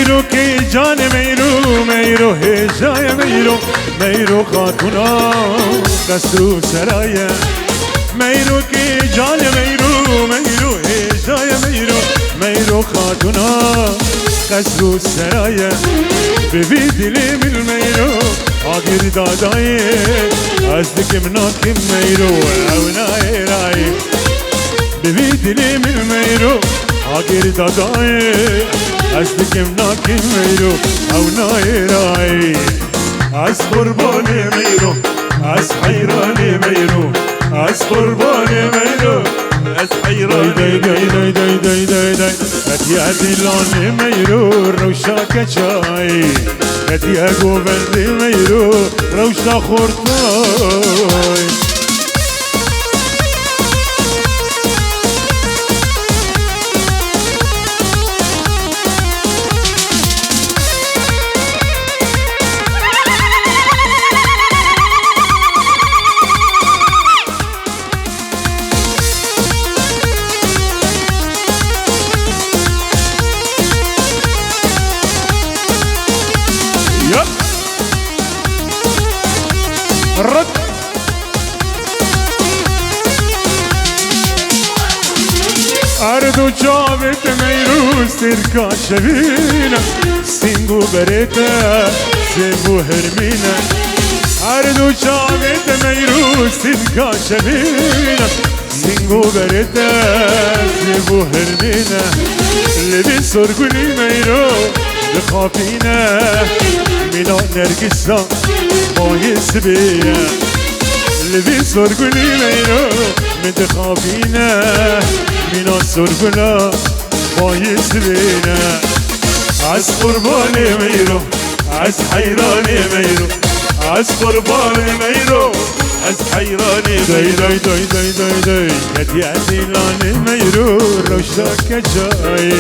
میرو که جان میرو میرو هجای میرو میرو خاتونا قصر و سرایه میرو که جان میرو میرو هجای میرو میرو خاتونا قصر و سرایه ببی دلی من میرو آگیر دادای از دکم ناکم میرو اونای رای ببی دلی من میرو آگیر دادای از دکم ناکم میرو اونای رای از قربان میرو از حیران میرو از قربان میرو از حیران دای دای دای دای دای دای دای اتیا دلان میرو روشا کچای اتیا گوبند میرو روشا خورتای رد اردو جاوت میرو سرکا شبینا سینگو برتا زبو هرمینا اردو جاوت میرو سرکا شبینا سینگو برتا زبو هرمینا لبی سرگونی میرو دخافینا مینا نرگسا بايس بيا لبي سرقني ميرو متخافينا مينا سرقنا بايس بينا عز قرباني ميرو عز حيراني ميرو عز قرباني ميرو عز حيراني داي داي داي داي داي داي يا ديلاني ميرو روشاك جاي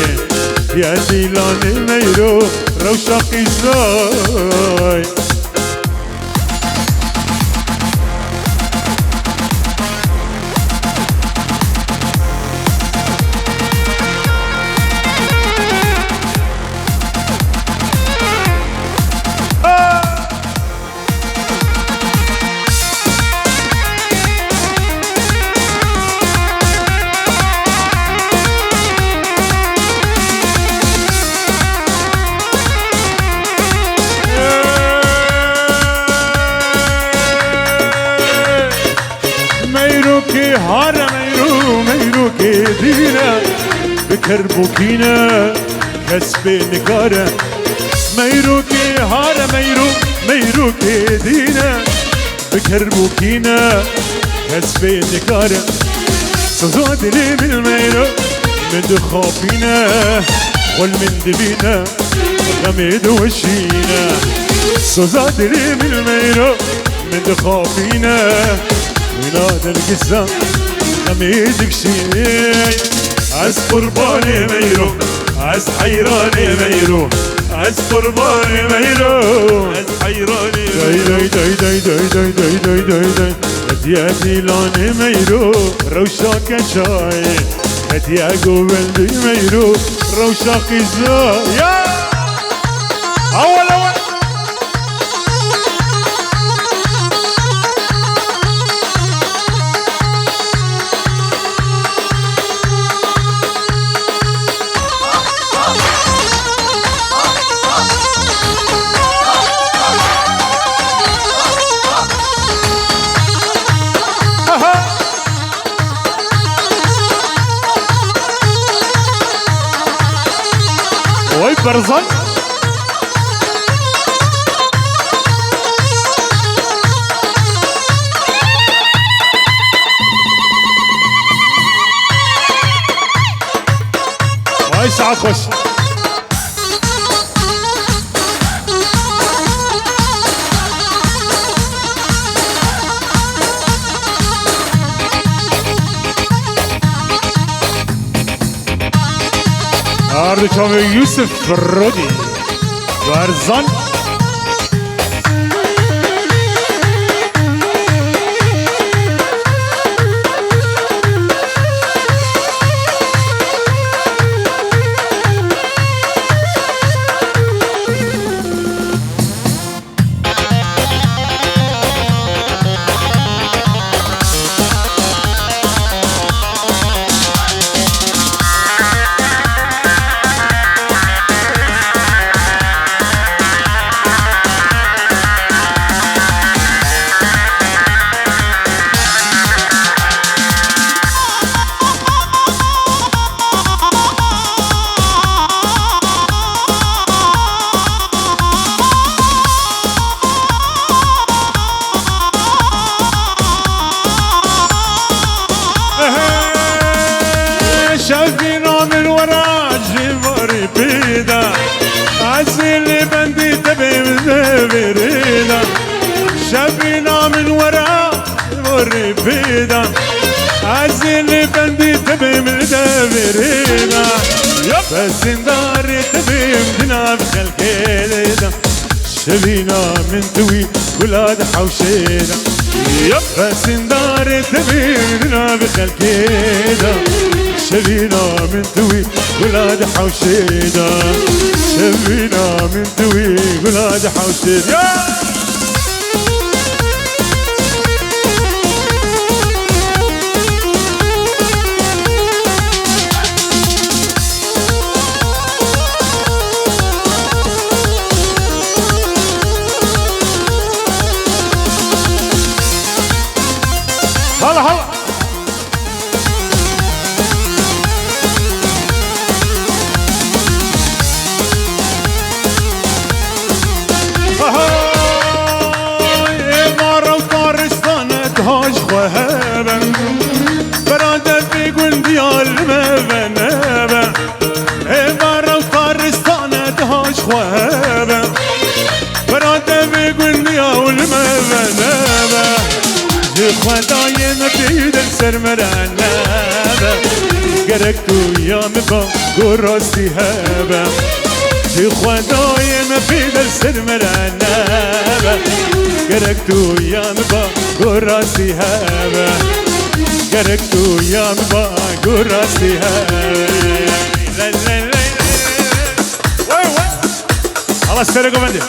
يا ديلاني ميرو روشاك جاي هار میرو میرو که دینه بکر بوکینه کسب نگاره میرو که هار میرو میرو که دینه بکر بوکینه کسب نگاره سوزا دلی من میرو من دخابینه قل من دبینه غمید وشینه سوزا دلی من میرو من دخابینه ولاد القسام خميدك شيء عز قرباني ميرو عز حيراني ميرو عز قرباني ميرو عز حيراني داي داي داي داي داي داي داي داي داي هديا ديلاني ميرو روشاك شاي هديا قوبلدي ميرو روشاك زاي يا اول اول وای برزن وای ساعت خوش Arduçam Yusuf Rodi Barzan عزيلي بندي تبي بريدا شبينا من وراء وري بيدا عزيلي بندي تبي بريدا بس داري تبي مدنا بخلقي ليدا شبينا من توي ولاد حوشيدا بس داري تبي مدنا بخلقي ليدا شبينا من توي ولاد حوشيدا شبينا من توي ولاد حوشيدا هلا هلا مرة وطارستان تهاج خوهبا برادر بيقول ديال ما بنابا مرة وطارستان تهاج خوهبا برادر بيقول ديال ما بنابا خدای نبیدن سر مرنبه گرک تو یا مبا گراستی هبه خدای نبیدن سر مرنبه گرک تو یا مبا گراستی هبه گرک تو یا مبا گراستی هبه الله سرقو بندی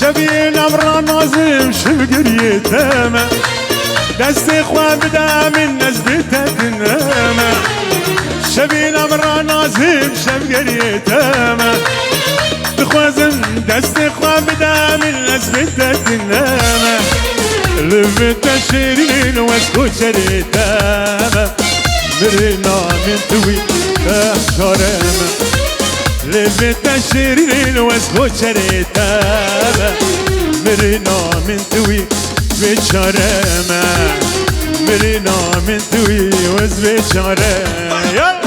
شبين امرا نازم شبقري تاما دستي خوان بدا من نزبتك ناما شبين امرا نازم شبقري تاما بخوازم دستي خوان بدا من نزبتك ناما لفت شيرين واسكو شريتاما مرينا من توي احشارما لفت شيرين واسكو شريتاما مرينا من توي بشارما مرينا من توي وز بشارما